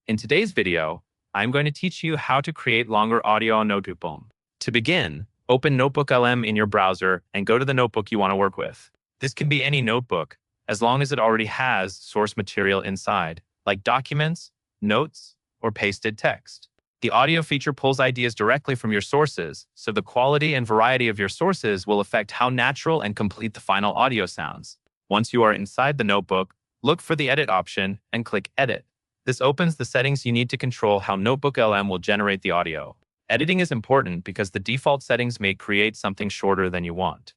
In today's video, I'm going to teach you how to create longer audio on Notebooklm. To begin, open Notebooklm in your browser and go to the notebook you want to work with. This can be any notebook, as long as it already has source material inside, like documents, notes, or pasted text. The audio feature pulls ideas directly from your sources, so the quality and variety of your sources will affect how natural and complete the final audio sounds. Once you are inside the notebook, look for the Edit option and click Edit. This opens the settings you need to control how Notebooklm will generate the audio. Editing is important because the default settings may create something shorter than you want.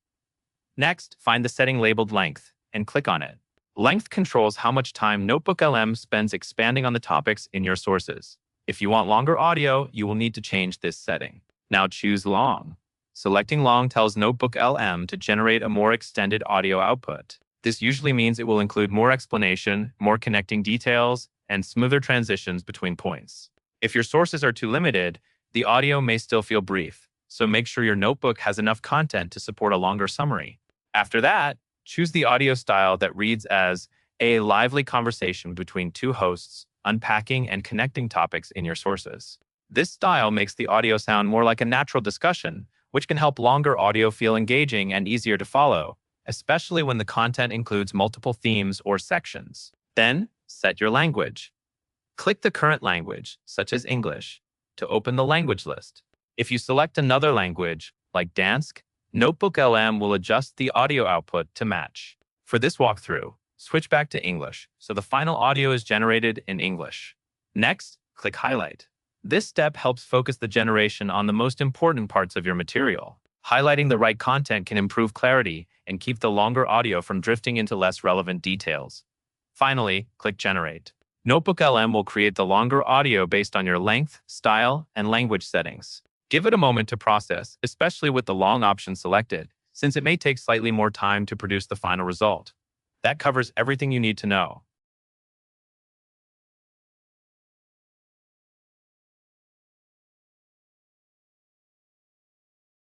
Next, find the setting labeled Length and click on it. Length controls how much time Notebooklm spends expanding on the topics in your sources. If you want longer audio, you will need to change this setting. Now choose Long. Selecting Long tells Notebooklm to generate a more extended audio output. This usually means it will include more explanation, more connecting details, and smoother transitions between points. If your sources are too limited, the audio may still feel brief, so make sure your notebook has enough content to support a longer summary. After that, choose the audio style that reads as a lively conversation between two hosts, unpacking and connecting topics in your sources. This style makes the audio sound more like a natural discussion, which can help longer audio feel engaging and easier to follow, especially when the content includes multiple themes or sections. Then, set your language. Click the current language, such as English, to open the language list. If you select another language, like Dansk, Notebooklm will adjust the audio output to match. For this walkthrough, switch back to English, so the final audio is generated in English. Next, click Highlight. This step helps focus the generation on the most important parts of your material. Highlighting the right content can improve clarity and keep the longer audio from drifting into less relevant details. Finally, click Generate. Notebooklm will create the longer audio based on your length, style, and language settings. Give it a moment to process, especially with the long option selected, since it may take slightly more time to produce the final result. That covers everything you need to know.